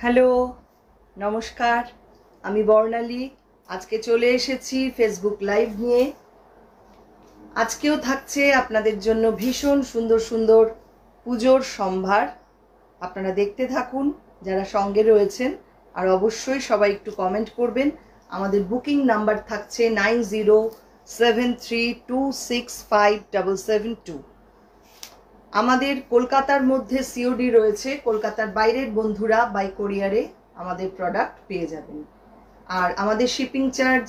Hello, নমস্কার। আমি বর্ণালী। আজকে চলে এসেছি ফেসবুক লাইভ নিয়ে। আজকেও থাকছে আপনাদের জন্য ভীষণ সুন্দর সুন্দর পুজোর সম্ভার। আপনারা দেখতে থাকুন যারা সঙ্গে রয়েছেন, আর অবশ্যই সবাই একটু কমেন্ট করবেন। আমাদের বুকিং নাম্বার থাকছে 9073265772। আমাদের কলকাতার মধ্যে সিওডি রয়েছে, কলকাতার বাইরের বন্ধুরা বাই কোরিয়ারে আমাদের প্রোডাক্ট পেয়ে যাবেন। আর আমাদের শিপিং চার্জ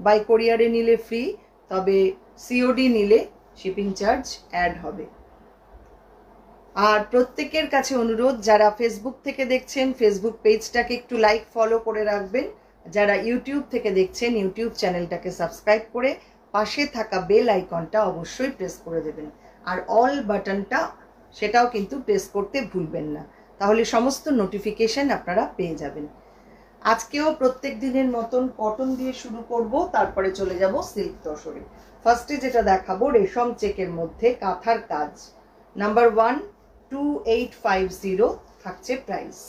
বাই কোরিয়ারে নিলে ফ্রি, তবে সিওডি নিলে শিপিং চার্জ অ্যাড হবে। আর প্রত্যেকের কাছে অনুরোধ, যারা ফেসবুক থেকে দেখছেন ফেসবুক পেজটাকে একটু লাইক ফলো করে রাখবেন। যারা ইউটিউব থেকে দেখছেন ইউটিউব চ্যানেলটাকে সাবস্ক্রাইব করে পাশে থাকা বেল আইকনটা অবশ্যই প্রেস করে দেবেন। আর অল বাটনটা সেটাও কিন্তু প্রেস করতে ভুলবেন না, তাহলে সমস্ত নোটিফিকেশন আপনারা পেয়ে যাবেন। আজকেও প্রত্যেক দিনের মতন কটন দিয়ে শুরু করব, তারপরে চলে যাব সিল্ক তসরে। ফার্স্টে যেটা দেখাবো রেশম চেকের মধ্যে কাঁথার কাজ, নাম্বার 1 2850 থাকছে প্রাইস।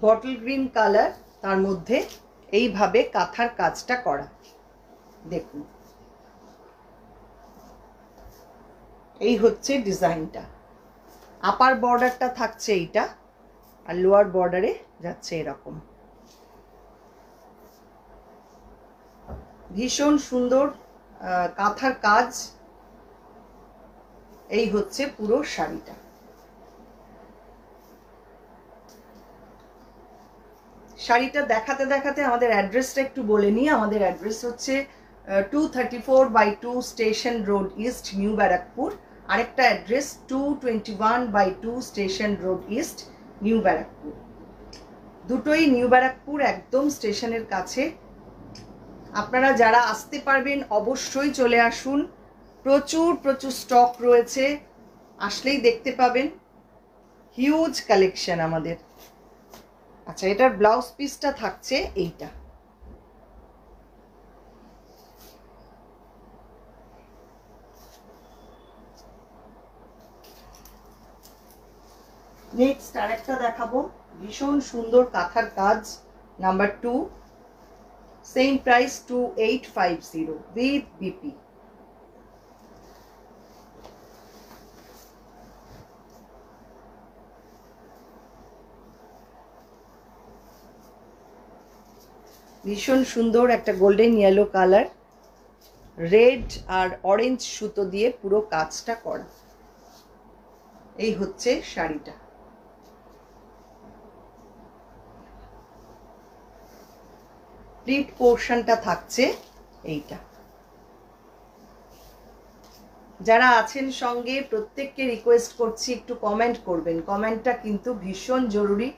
বটল গ্রিন কালার, তার মধ্যে এইভাবে কাঁথার কাজটা করা, দেখুন এই হচ্ছে ডিজাইনটা। আপার বর্ডারটা থাকছে এইটা, আর লোয়ার বর্ডারে যাচ্ছে এরকম। ভীষণ সুন্দর কাঁথার কাজ। এই হচ্ছে পুরো শাড়িটা। শাড়িটা দেখাতে দেখাতে আমাদের অ্যাড্রেসটা একটু বলে নিই। আমাদের অ্যাড্রেস হচ্ছে 234/2 station road east, new Barrackpore. আরেকটা address 221/2 station road east, new Barrackpore. দুটোই নিউ ব্যারাকপুর, একদম স্টেশনের কাছে। আপনারা যারা আসতে পারবেন অবশ্যই চলে আসুন। প্রচুর প্রচুর স্টক রয়েছে, আসলেই দেখতে পাবেন। হিউজ কালেকশন আমাদের। আচ্ছা, এটার ব্লাউজ পিসটা থাকছে এইটা। নেক্সট আরেকটা দেখাবো, ভীষণ সুন্দর কাঁথার কাজ, number 2, same price 2850 with BP. ভীষণ সুন্দর একটা গোল্ডেন ইয়েলো কালার, রেড আর অরেঞ্জ সুতো দিয়ে পুরো কাজটা করা। এই হচ্ছে শাড়িটা। প্লিট পোর্শনটা থাকছে এইটা। যারা আছেন সঙ্গে প্রত্যেককে রিকোয়েস্ট করছি একটু কমেন্ট করবেন। কমেন্টটা কিন্তু ভীষণ জরুরি।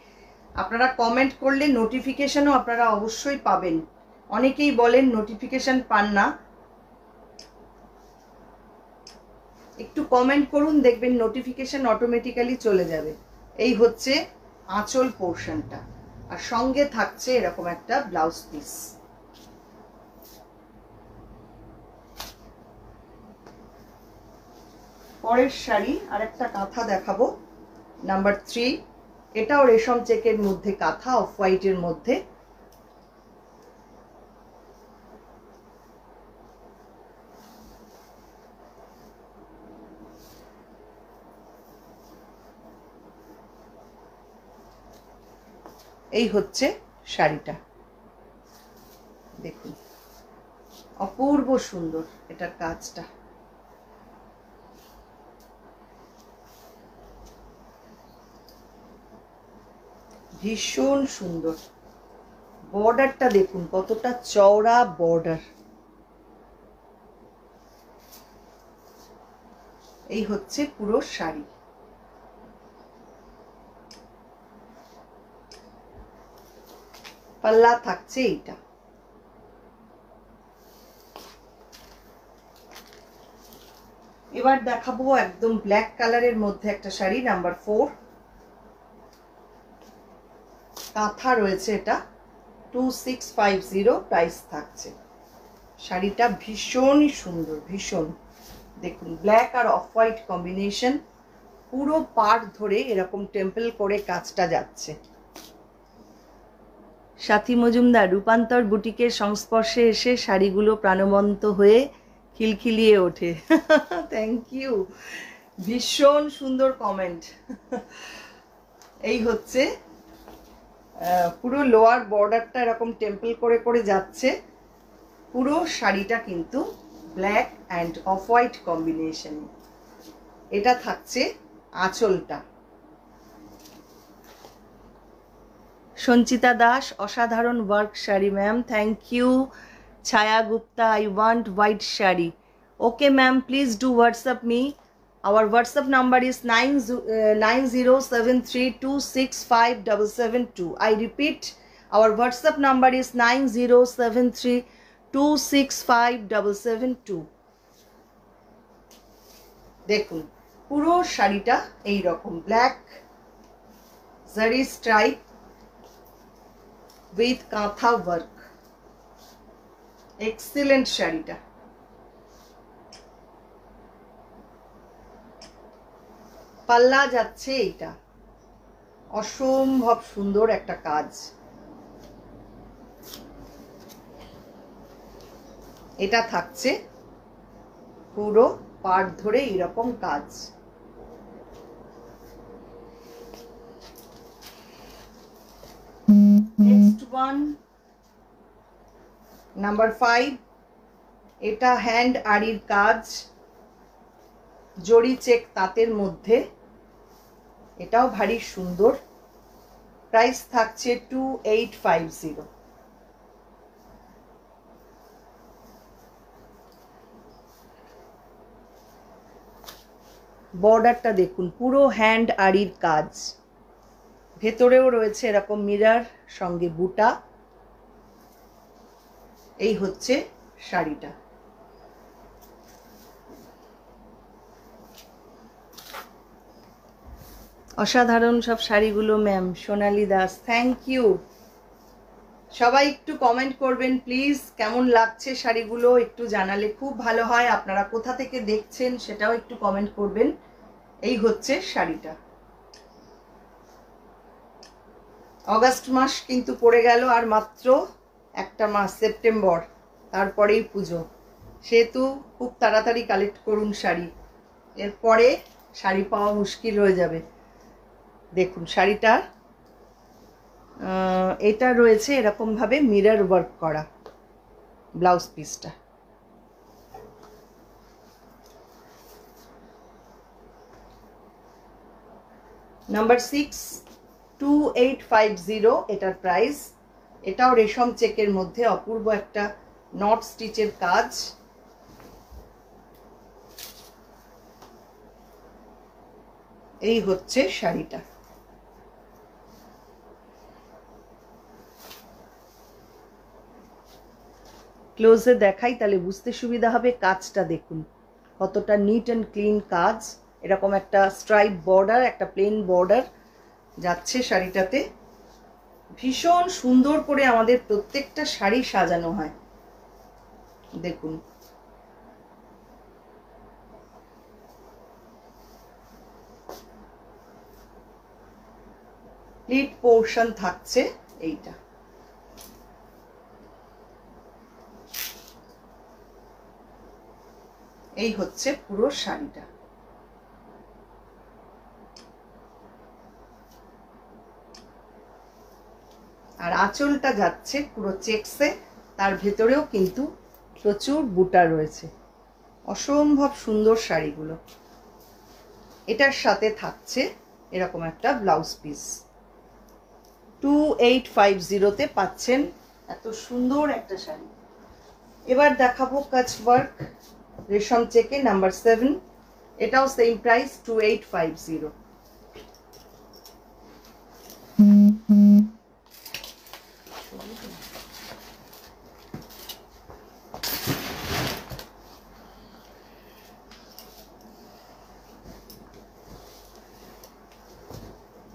আপনারা কমেন্ট করলে নোটিফিকেশনও আপনারা অবশ্যই পাবেন। অনেকেই বলেন নোটিফিকেশন পান না, একটু কমেন্ট করুন, দেখবেন নোটিফিকেশন অটোমেটিক্যালি চলে যাবে। এই হচ্ছে আঁচল পোর্শনটা, আর সঙ্গে থাকছে এরকম একটা ব্লাউজ পিস। পরের শাড়ি আরেকটা কাঁথা দেখাবো, নাম্বার 3। এটাও রেশম চেকের মধ্যে কাঁথা, অফ হোয়াইটের মধ্যে। এই হচ্ছে শাড়িটা, দেখুন অপূর্ব সুন্দর এটার কাজটা। ভীষণ সুন্দর বর্ডারটা দেখুন, কতটা চওড়া বর্ডার। এই হচ্ছে পুরো শাড়ি। পাল্লা থাকছে এইটা। এবার দেখাবো একদম ব্ল্যাক কালারের মধ্যে একটা শাড়ি, নাম্বার 4। কাঁথা রয়েছে, এটা 2650 প্রাইস থাকছে। শাড়িটা ভীষণই সুন্দর, ভীষণ দেখুন black R of white combination, পুরো পাড় ধরে এরকম টেম্পল করে কাজটা যাচ্ছে। সাথী মজুমদার, রূপান্তর বুটিকের সংস্পর্শে এসে শাড়িগুলো প্রাণবন্ত হয়ে খিলখিলিয়ে ওঠে। থ্যাংক ইউ, ভীষণ সুন্দর কমেন্ট। এই হচ্ছে পুরো লোয়ার বর্ডারটা এরকম টেম্পল করে করে যাচ্ছে। পুরো শাড়িটা কিন্তু black and off white combination. এটা থাকছে আঁচলটা। সঞ্চিতা দাস, অসাধারণ work sari ma'am, thank you. Chhaya Gupta, I want white sari. Okay ma'am, please do WhatsApp me. Our WhatsApp number is 9073265772. I repeat, our WhatsApp number is 9073265772. দেখুন পুরো শাড়িটা এই রকম ব্ল্যাক জারি স্ট্রাইপ উইথ কাঁথা ওয়ার্ক। এক্সিলেন্ট শাড়িটা। পাল্লা যাচ্ছে এইটা, অসম্ভব সুন্দর একটা কাজ। এটা থাকছে পুরো পাড় ধরে এরকম কাজ। Next one, number 5। এটা হ্যান্ড আড়ির কাজ, জরি চেক তাঁতের মধ্যে। এটাও ভারী সুন্দর। প্রাইস থাকছে 2850। বর্ডারটা দেখুন, পুরো হ্যান্ড আড়ির কাজ, ভেতরেও রয়েছে এরকম মিরর সঙ্গে বুটা। এই হচ্ছে শাড়িটা। অসাধারণ সব শাড়িগুলো ma'am. Sonali Das, thank you. সবাই একটু কমেন্ট করবেন প্লিজ, কেমন লাগছে শাড়িগুলো একটু জানালে খুব ভালো হয়। আপনারা কোথা থেকে দেখছেন সেটাও একটু কমেন্ট করবেন। এই হচ্ছে শাড়িটা। অগাস্ট মাস কিন্তু পড়ে গেল, আর মাত্র একটা মাস, সেপ্টেম্বর, তারপরেই পুজো। সেহেতু খুব তাড়াতাড়ি কালেক্ট করুন শাড়ি, এরপরে শাড়ি পাওয়া মুশকিল হয়ে যাবে। দেখুন শাড়িটা, এটা রয়েছে এরকম ভাবে মিরর ওয়ার্ক করা ব্লাউজ পিসটা। নাম্বার 6, 2850 এটার প্রাইস। এটাও রেশম চেকের মধ্যে অপূর্ব একটা নট স্টিচের কাজ। এই হচ্ছে শাড়িটা। ক্লোজে দেখাই তাহলে বুঝতে সুবিধা হবে। কাজটা দেখুন কতটা নিট অ্যান্ড ক্লিন কাজ। এরকম একটা স্ট্রাইপ বর্ডার, একটা প্লেন বর্ডার যাচ্ছে শাড়িটাতে। ভীষণ সুন্দর করে আমাদের প্রত্যেকটা শাড়ি সাজানো হয়। দেখুন প্লিট পোর্শন থাকছে এইটা। এই হচ্ছে পুরো শাড়িটা। আর আঁচলটা যাচ্ছে পুরো চেকসে, তার ভেতরেও কিন্তু প্রচুর বুটা রয়েছে। অসম্ভব সুন্দর শাড়িগুলো। এটার সাথে থাকছে এরকম একটা ব্লাউজ পিস। 2850-তে পাচ্ছেন এত সুন্দর একটা শাড়ি। এবার দেখাবো কাচ ওয়ার্ক রেশম চেকে নাম্বার 7। এটাও সেম প্রাইস 2850।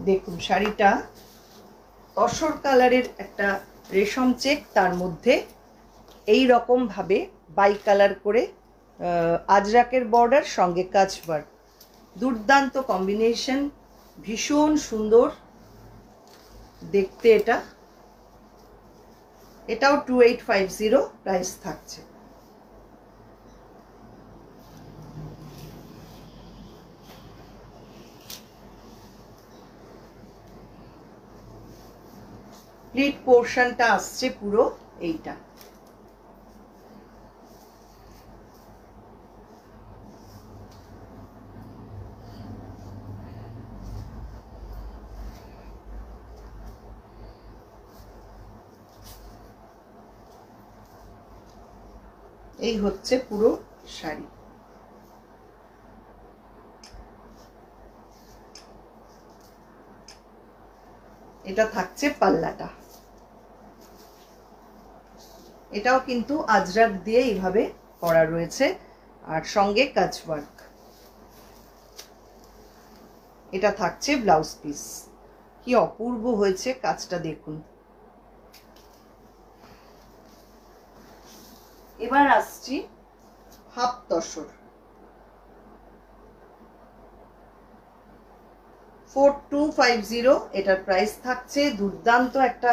দেখুন শাড়িটা তসর কালারের একটা রেশম চেক, তার মধ্যে এই রকম ভাবে বাই কালার করে আজরাকের বর্ডার, সঙ্গে কাজ ওয়ার্ক। দুর্দান্ত কম্বিনেশন, ভীষণ সুন্দর দেখতে। এটাও 2850 প্রাইস থাকছে। প্লিট পোর্শনটা আসছে পুরো এইটা। এই হচ্ছে পুরো শাড়ি। এটা থাকছে পাল্লাটা। এটাও কিন্তু আজরাক দিয়ে এইভাবে করা রয়েছে, আর সঙ্গে কাজ ওয়ার্ক। এটা থাকছে ব্লাউজ পিস। কি অপূর্ব হয়েছে কাজটা, দেখুন। এবার আসছি হাফ তসর। 4250 এটার প্রাইস থাকছে। দুর্দান্ত একটা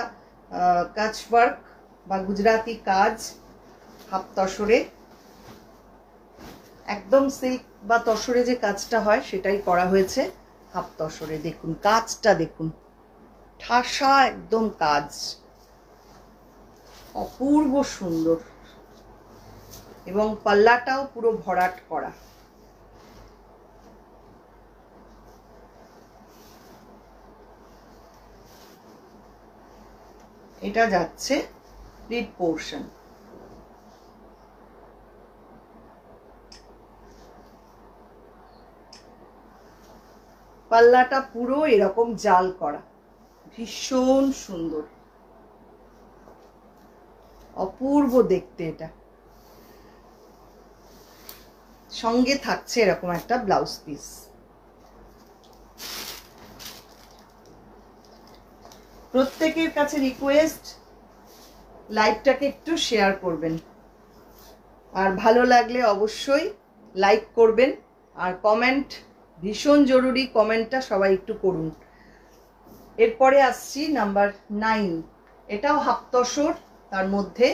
কাজ ওয়ার্ক বা গুজরাটি কাজ হাফ তসরে। একদম সিল্ক বা তসরে যে কাজটা হয় সেটাই করা হয়েছে হাফ তসরে। দেখুন কাজটা, দেখুন ঠাসা একদম কাজ, অপূর্ব সুন্দর। এবং পাল্লাটাও পুরো ভরাট করা। এটা যাচ্ছে প্লিট পোর্শন। পাল্লাটা পুরো এরকম জাল করা, ভীষণ সুন্দর, অপূর্ব দেখতে এটা। সঙ্গে থাকছে এরকম একটা ব্লাউজ পিস। প্রত্যেকের কাছে রিকোয়েস্ট, লাইভটাকে একটু শেয়ার করবেন, আর ভালো লাগলে অবশ্যই লাইক করবেন, আর কমেন্ট ভীষণ জরুরি, কমেন্টটা সবাই একটু করুন। এরপরে আসছি নাম্বার 9। এটাও হাফ তসর, তার মধ্যে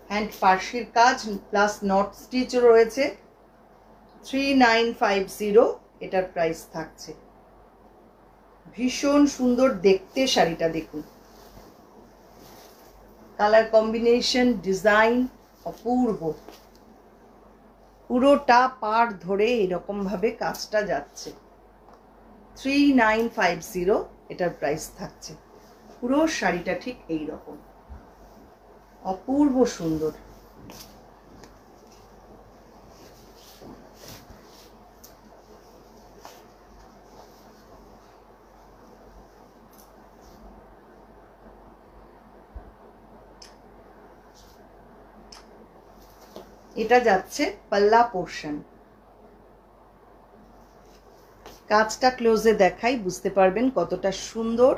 হ্যান্ড পার্সির কাজ প্লাস নট স্টিচ রয়েছে। 3950 এটার প্রাইস থাকছে। ভীষণ সুন্দর দেখতে শাড়িটা, দেখুন কালার কম্বিনেশন, ডিজাইন অপূর্ব। পুরোটা পাড় ধরে এরকম ভাবে কাজটা যাচ্ছে। 3950 এটার প্রাইস থাকছে। পুরো শাড়িটা ঠিক এই রকম, অপূর্ব সুন্দর। এটা যাচ্ছে পাল্লা পোর্শন। কাজটা ক্লোজে দেখাই, বুঝতে পারবেন কতটা সুন্দর,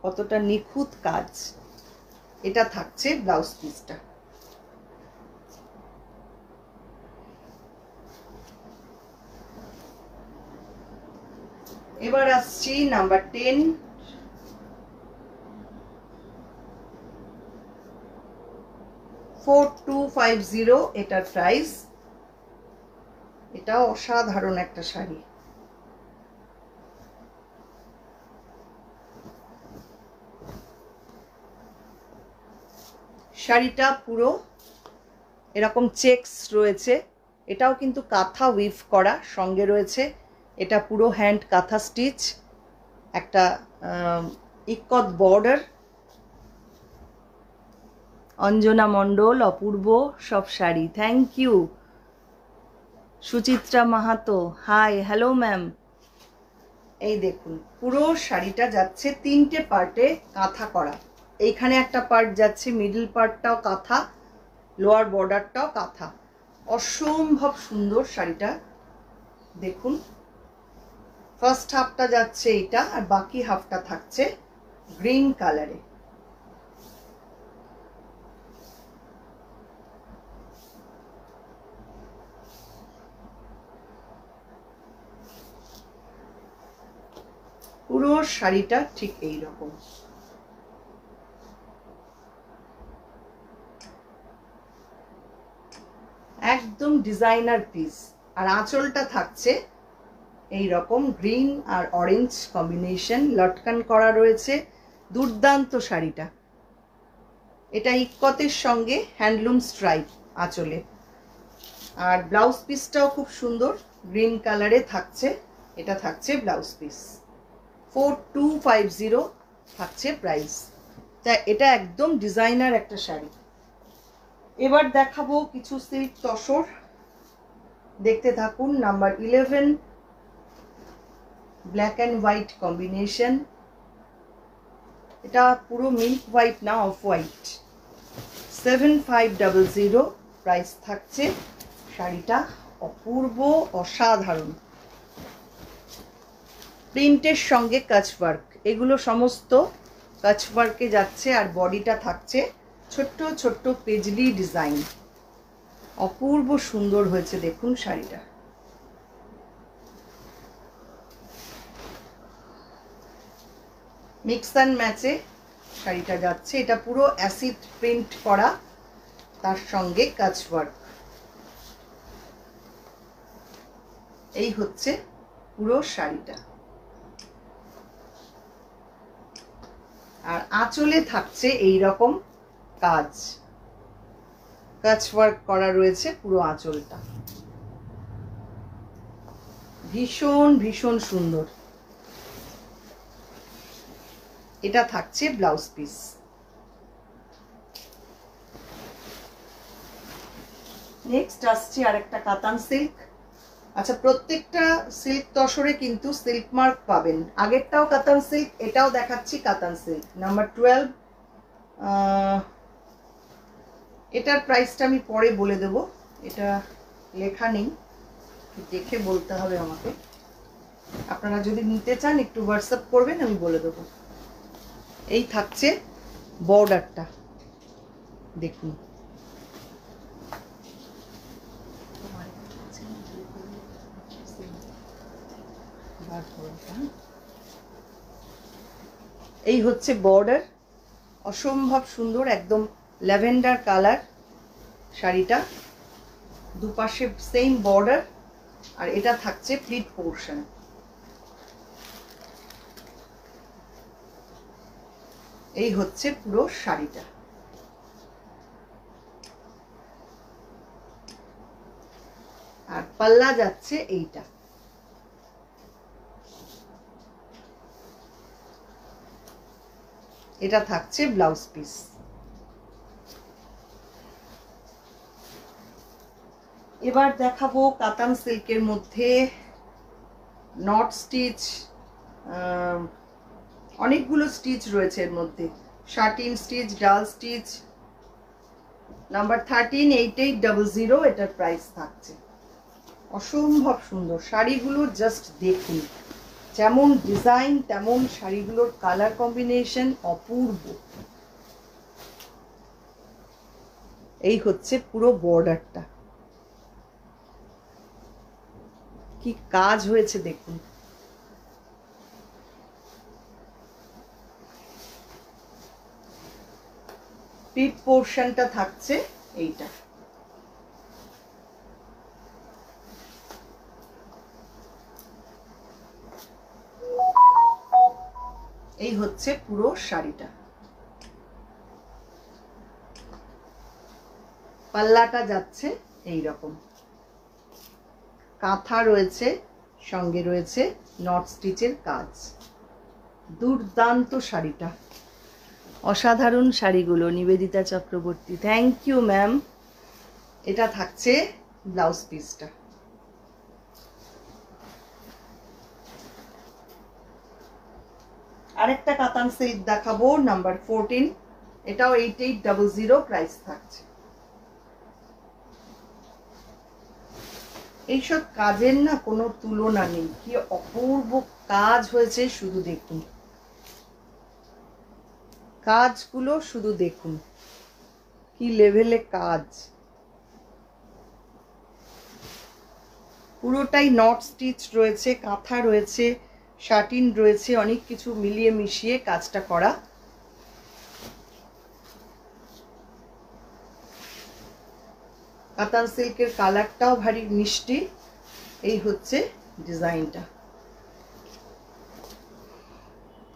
কতটা নিখুঁত কাজ। এটা থাকছে ব্লাউজ পিসটা। এবার আসছি নাম্বার 10। 4250 এটার প্রাইস। এটাও অসাধারণ একটা শাড়ি। শাড়িটা পুরো এরকম চেকস রয়েছে। এটাও কিন্তু কাঁথা উইভ করা, সঙ্গে রয়েছে এটা পুরো হ্যান্ড কাঁথা স্টিচ, একটা ইক্কত বর্ডার। অঞ্জনা মণ্ডল, অপূর্ব সব sari, thank you. Suchitra Mahato, hi, hello ma'am. এই দেখুন পুরো শাড়িটা যাচ্ছে 3টে পার্টে কাঁথা করা। এইখানে একটা পার্ট যাচ্ছে, মিডল পার্টটাও কাঁথা, লোয়ার বর্ডারটাও কাঁথা। অসম্ভব সুন্দর শাড়িটা, দেখুন। ফার্স্ট হাফটা যাচ্ছে এইটা, আর বাকি হাফটা থাকছে গ্রিন কালারে। পুরো শাড়িটা ঠিক এই রকম। একদম ডিজাইনার পিস। আর আঁচলটা থাকছে এই রকম গ্রিন আর অরেঞ্জ কম্বিনেশন, লটকান করা রয়েছে। দুর্দান্ত শাড়িটা। এটা ইক্কতের সঙ্গে হ্যান্ডলুম স্ট্রাইপ আঁচলে। আর ব্লাউজ পিসটাও খুব সুন্দর গ্রিন কালারে থাকছে। এটা থাকছে ব্লাউজ পিস। 4250 থাকছে প্রাইস। তা এটা একদম ডিজাইনার একটা শাড়ি। এবার দেখাবো কিছু সিল্ক তসর, দেখতে থাকুন। Number 11, black and white combination. এটা পুরো মিল্ক হোয়াইট না, অফ হোয়াইট। 7500 প্রাইস থাকছে। শাড়িটা অপূর্ব, অসাধারণ। প্রিন্টের সঙ্গে কাচ ওয়ার্ক, এগুলো সমস্ত কাচ ওয়ার্কে যাচ্ছে। আর বডিটা থাকছে ছোট্ট ছোট্ট পেজলি ডিজাইন। অপূর্ব সুন্দর হয়েছে দেখুন শাড়িটা। মিক্স অ্যান্ড ম্যাচে শাড়িটা যাচ্ছে। এটা পুরো অ্যাসিড প্রিন্ট করা, তার সঙ্গে কাচ ওয়ার্ক। এই হচ্ছে পুরো শাড়িটা। আর আঁচলে থাকছে এই রকম কাজ, কাচ ওয়ার্ক করা রয়েছে পুরো আঁচলটা। ভীষণ ভীষণ সুন্দর। এটা থাকছে ব্লাউজ পিস। নেক্সট আসছে আরেকটা কাতান সিল্ক। আচ্ছা, প্রত্যেকটা সিল্ক তসরে কিন্তু সিল্ক মার্ক পাবেন। আগেরটাও কাতান সিল্ক, এটাও দেখাচ্ছি কাতান সিল্ক। নাম্বার 12, এটার প্রাইসটা আমি পরে বলে দেব, এটা লেখা নেই, দেখে বলতে হবে আমাকে। আপনারা যদি নিতে চান একটু হোয়াটসঅ্যাপ করবেন, আমি বলে দেব। এই থাকছে বর্ডারটা, দেখুন। এই হচ্ছে বর্ডার, অসম্ভব সুন্দর, একদম ল্যাভেন্ডার কালার শাড়িটা। দুপাশে সেম বর্ডার। আর এটা থাকছে প্লিট পোর্শন। এই হচ্ছে পুরো শাড়িটা। আর পাল্লা যাচ্ছে এইটা। এটা থাকছে ব্লাউজ পিস। এবার দেখাবো কাতান সিল্কের মধ্যে নট স্টিচ। অনেকগুলো স্টিচ রয়েছে এর মধ্যে, শার্টিন স্টিচ, ডাল স্টিচ। নাম্বার 13, 8800 এটার প্রাইস থাকছে। অসম্ভব সুন্দর শাড়িগুলো, জাস্ট দেখুন। যেমন ডিজাইন তেমন শাড়িগুলোর কালার কম্বিনেশন অপূর্ব। এই হচ্ছে পুরো বর্ডারটা, কি কাজ হয়েছে দেখুন। পিঠ পোর্শনটা থাকছে এইটা। এই হচ্ছে পুরো শাড়িটা। পাল্লাটা যাচ্ছে এই রকম, কাঁথা রয়েছে, সঙ্গে রয়েছে নট স্টিচের কাজ। দুর্দান্ত শাড়িটা, অসাধারণ শাড়িগুলো। Nibedita Chakraborty, thank you ma'am. এটা থাকছে ব্লাউজ পিসটা। আরেকটা কাতান সিল্ক দেখাবো, নাম্বার 14। এটাও 8800 প্রাইস থাকছে। এইসব কাজের না কোনো তুলনা নেই, কি অপূর্ব কাজ হয়েছে শুধু দেখুন। কাজগুলো শুধু দেখুন, কি লেভেলে কাজ। পুরোটাই নট স্টিচ রয়েছে, কাঁথা রয়েছে, শাটিন রয়েছে, অনেক কিছু মিলিয়ে মিশিয়ে কাজটা করা। কাতান সিল্কের কালারটাও ভারী মিষ্টি। এই হচ্ছে ডিজাইনটা,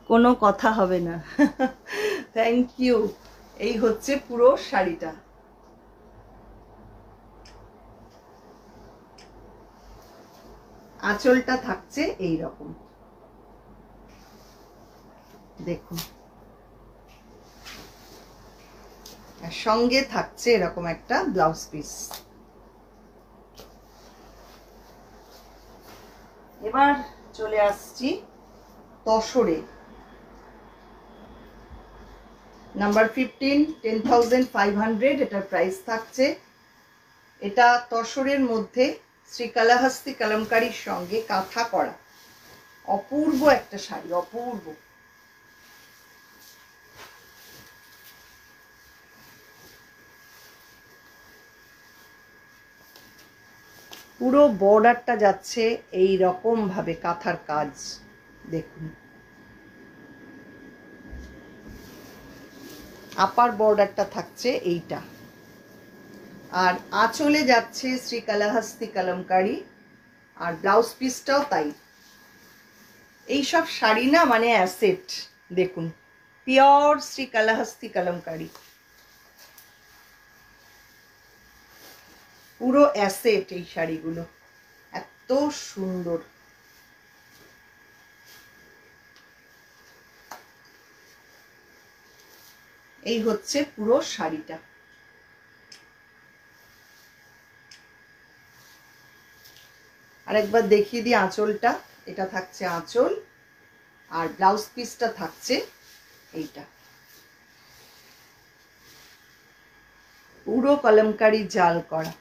কোনো কথা হবে না। Thank you. এই হচ্ছে পুরো শাড়িটা। আঁচলটা থাকছে এই রকম, দেখুন, আর সঙ্গে থাকছে এরকম একটা ব্লাউজ পিস। এবার চলে আসছি তসরে। নাম্বার 15, 10,500 এটার প্রাইস থাকছে। এটা তসরের মধ্যে শ্রীকালাহস্তি কলমকারীর সঙ্গে কাঁথা করা অপূর্ব একটা শাড়ি, অপূর্ব। পুরো বর্ডারটা যাচ্ছে এই রকম ভাবে কাঁথার কাজ, দেখুন। আপার বর্ডারটা থাকছে এইটা, আর আঁচলে যাচ্ছে শ্রীকালাহস্তি কলমকারী, আর ব্লাউজ পিসটাও তাই। এইসব শাড়ি না মানে অ্যাসেট, দেখুন, পিওর শ্রীকালাহস্তি কলমকারী, পুরো অ্যাসেট এই শাড়িগুলো, এত সুন্দর। এই হচ্ছে পুরো শাড়িটা। আরেকবার দেখিয়ে দিই আঁচলটা। এটা থাকছে আঁচল, আর ব্লাউজ পিসটা থাকছে এইটা, পুরো কলমকারী জাল করা।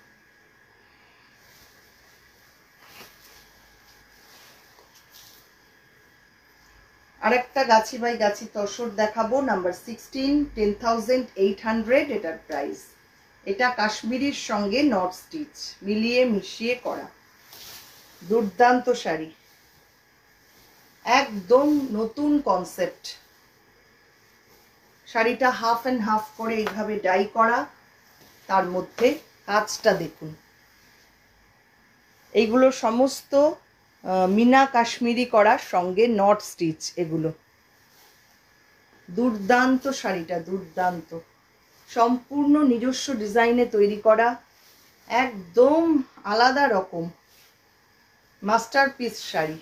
আরেকটা গাছি বাই গাছি তসর দেখাবো। নাম্বার 16, 10,800 এটার প্রাইস। এটা কাশ্মীরির সঙ্গে নট স্টিচ মিলিয়ে মিশিয়ে করা দুর্দান্ত শাড়ি, একদম নতুন কনসেপ্ট। শাড়িটা হাফ অ্যান্ড হাফ করে এইভাবে ডাই করা, তার মধ্যে কাজটা দেখুন। এইগুলো সমস্ত মিনা কাশ্মীরি করার সঙ্গে নট স্টিচ, এগুলো দুর্দান্ত শাড়িটা, দুর্দান্ত, সম্পূর্ণ নিজস্ব ডিজাইনে তৈরি করা, একদম আলাদা রকম মাস্টারপিস শাড়ি।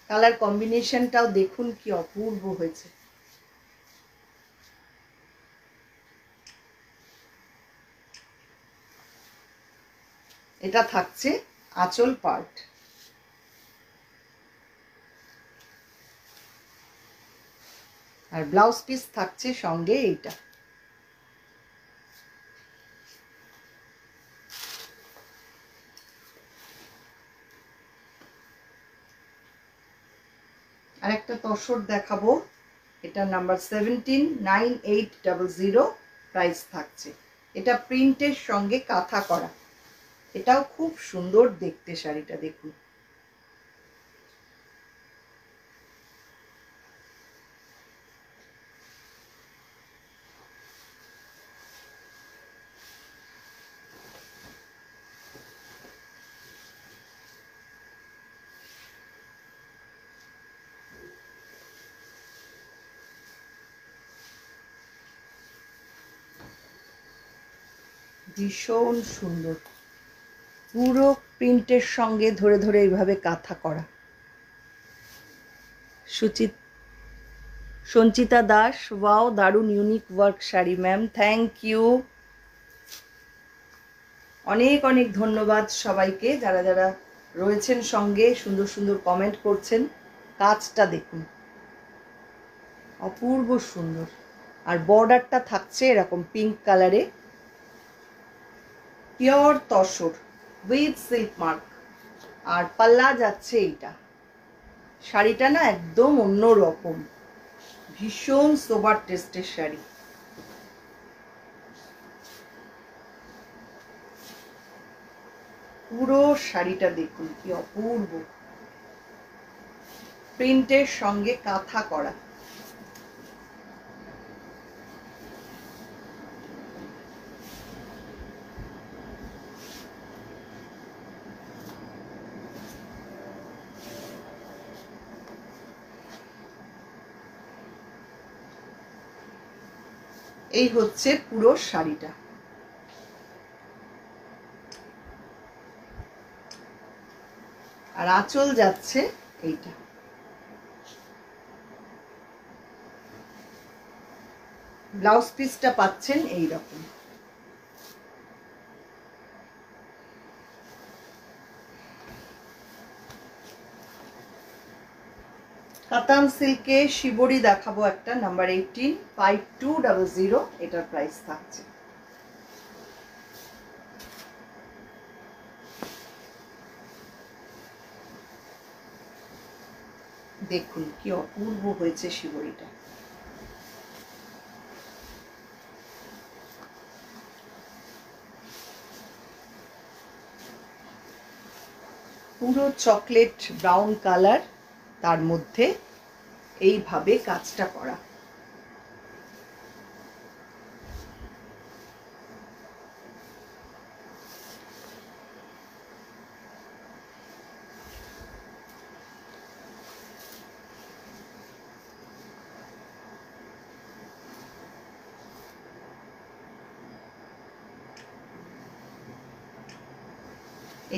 কালার কম্বিনেশনটাও দেখুন কি অপূর্ব হয়েছে। এটা থাকছে আঁচল পার্ট, আর ব্লাউজ পিস থাকছে সঙ্গে এইটা। আর একটা তসর দেখাবো। এটা নাম্বার 17, 9800 প্রাইস থাকছে। এটা প্রিন্টের সঙ্গে কাঁথা করা, এটাও খুব সুন্দর দেখতে শাড়িটা, দেখুন। ভীষণ সুন্দর, পুরো প্রিন্টের সঙ্গে ধরে ধরে এইভাবে কাঁথা করা। সঞ্চিতা দাস, ওয়াও, দারুণ unique work sari ma'am, thank you. অনেক অনেক ধন্যবাদ সবাইকে যারা যারা রয়েছেন সঙ্গে, সুন্দর সুন্দর কমেন্ট করছেন। কাজটা দেখুন, অপূর্ব সুন্দর। আর বর্ডারটা থাকছে এরকম পিঙ্ক কালারে, pure tussar with silk mark, আর পাল্লা যাচ্ছে এইটা। শাড়িটা না একদম অন্য রকম, ভীষণ সোবার টেস্টের শাড়ি। পুরো শাড়িটা দেখুন কি অপূর্ব। প্রিন্টের সঙ্গে কাঁথা করা। এই হচ্ছে পুরো শাড়িটা। আর আঁচল যাচ্ছে এইটা। ব্লাউজ পিসটা পাচ্ছেন এই রকম। কাতান সিল্কে শিবরি দেখাবো একটা, নাম্বার 18, 5200, এটার প্রাইস থাকছে। দেখুন কি অপূর্ব হয়েছে শিবরিটা। পুরো চকলেট ব্রাউন কালার, তার মধ্যে এইভাবে কাজটা করা।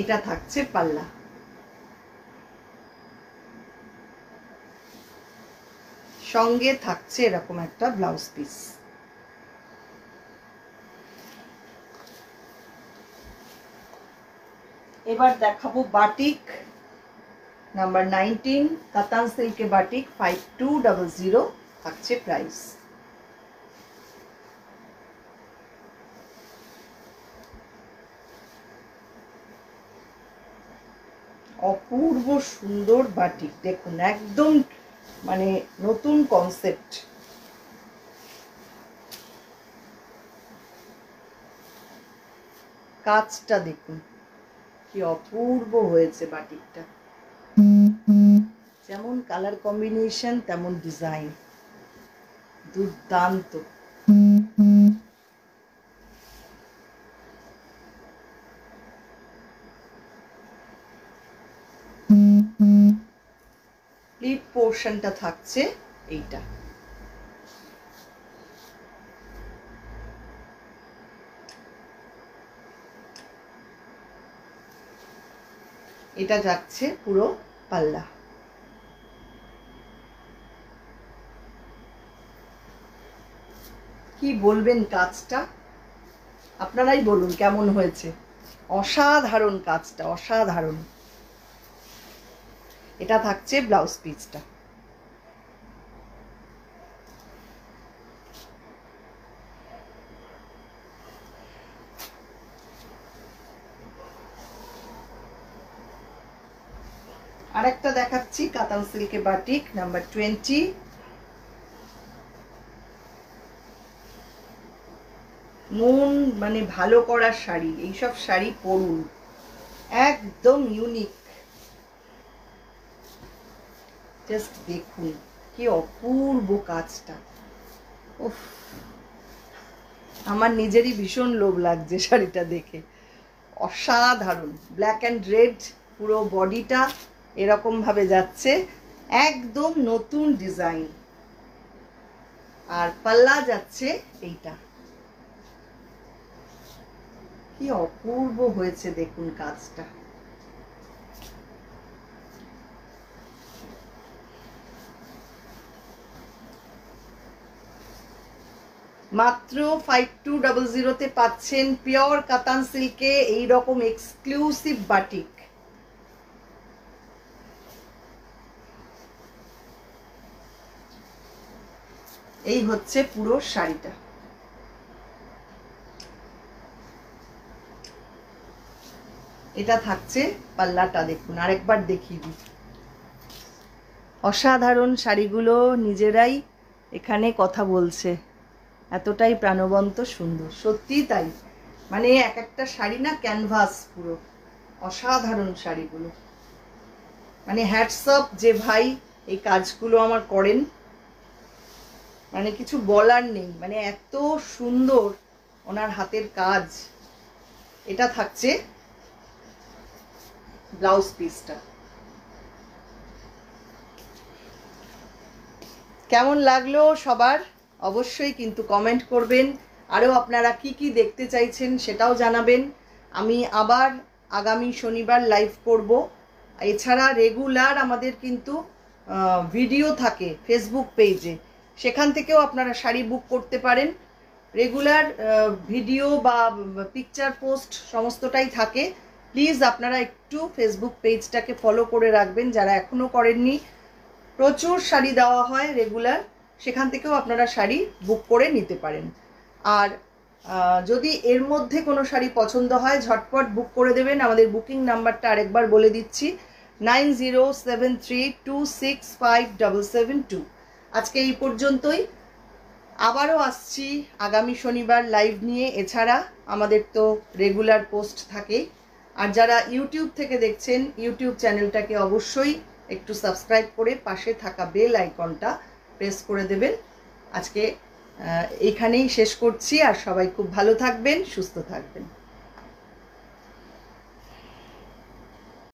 এটা থাকছে পাল্লা। সঙ্গে থাকছে এরকম একটা ব্লাউজ পিস। এবার দেখাবো বাটিক, নাম্বার 19, কাতান সিল্কে বাটিক, 5200 থাকছে প্রাইস। অপূর্ব সুন্দর বাটিক, দেখুন একদম মানে নতুন কনসেপ্ট। কাজটা দেখুন কি অপূর্ব হয়েছে বাটিকটা। যেমন কালার কম্বিনেশন তেমন ডিজাইন, দুর্দান্ত। প্লিট পোর্শনটা থাকছে এইটা। এটা যাচ্ছে পুরো পাল্লা। কি বলবেন কাজটা, আপনারাই বলুন কেমন হয়েছে। অসাধারণ কাজটা, অসাধারণ। এটা থাকছে ব্লাউজ পিসটা। আরেকটা দেখাচ্ছি কাতান সিল্কে বাটিক, নাম্বার 20, মন মানে ভালো করার শাড়ি। এইসব শাড়ি পরুন, একদম ইউনিক। জাস্ট দেখুন কি অপূর্ব কাজটা। উফ, আমার নিজেরই ভীষণ লোভ লাগছে শাড়িটা দেখে। অসাধারণ। ব্ল্যাক অ্যান্ড রেড, পুরো বডিটা এরকম ভাবে যাচ্ছে, একদম নতুন ডিজাইন। আর পাল্লা যাচ্ছে এইটা। কি অপূর্ব হয়েছে দেখুন কাজটা। মাত্র 5200-তে পাচ্ছেন পিওর কাতান সিল্কে এইরকম এক্সক্লুসিভ বাটিক। এই হচ্ছে পুরো শাড়িটা। এটা থাকছে পাল্লাটা, দেখুন আরেকবার দেখিয়ে দিই। অসাধারণ শাড়িগুলো নিজেরাই এখানে কথা বলছে, এতটাই প্রাণবন্ত সুন্দর। সত্যি তাই, মানে এক একটা শাড়ি না ক্যানভাস পুরো। অসাধারণ শাড়িগুলো, মানে হ্যাটস অফ যে ভাই এই কাজগুলো আমার করেন, মানে কিছু বলার নেই, মানে এত সুন্দর ওনার হাতের কাজ। এটা থাকছে ব্লাউজ পিসটা। কেমন লাগলো সবার অবশ্যই কিন্তু কমেন্ট করবেন। আরও আপনারা কি কি দেখতে চাইছেন সেটাও জানাবেন। আমি আবার আগামী শনিবার লাইভ করব। এছাড়া রেগুলার আমাদের কিন্তু ভিডিও থাকে ফেসবুক পেজে, সেখান থেকেও আপনারা শাড়ি বুক করতে পারেন। রেগুলার ভিডিও বা পিকচার পোস্ট সমস্তটাই থাকে। প্লিজ আপনারা একটু ফেসবুক পেজটাকে ফলো করে রাখবেন যারা এখনও করেননি। প্রচুর শাড়ি দেওয়া হয় রেগুলার, সেখান থেকেও আপনারা শাড়ি বুক করে নিতে পারেন। আর যদি এর মধ্যে কোনো শাড়ি পছন্দ হয় ঝটপট বুক করে দেবেন। আমাদের বুকিং নাম্বারটা আরেকবার বলে দিচ্ছি, 9073265772। আজকে এই পর্যন্তই, আবারও আসছি আগামী শনিবার লাইভ নিয়ে। এছাড়া আমাদের তো রেগুলার পোস্ট থাকে। আর যারা ইউটিউব থেকে দেখছেন ইউটিউব চ্যানেলটাকে অবশ্যই একটু সাবস্ক্রাইব করে পাশে থাকা বেল আইকনটা প্রেস করে দেবেন। আজকে এইখানেই শেষ করছি, আর সবাই খুব ভালো থাকবেন, সুস্থ থাকবেন।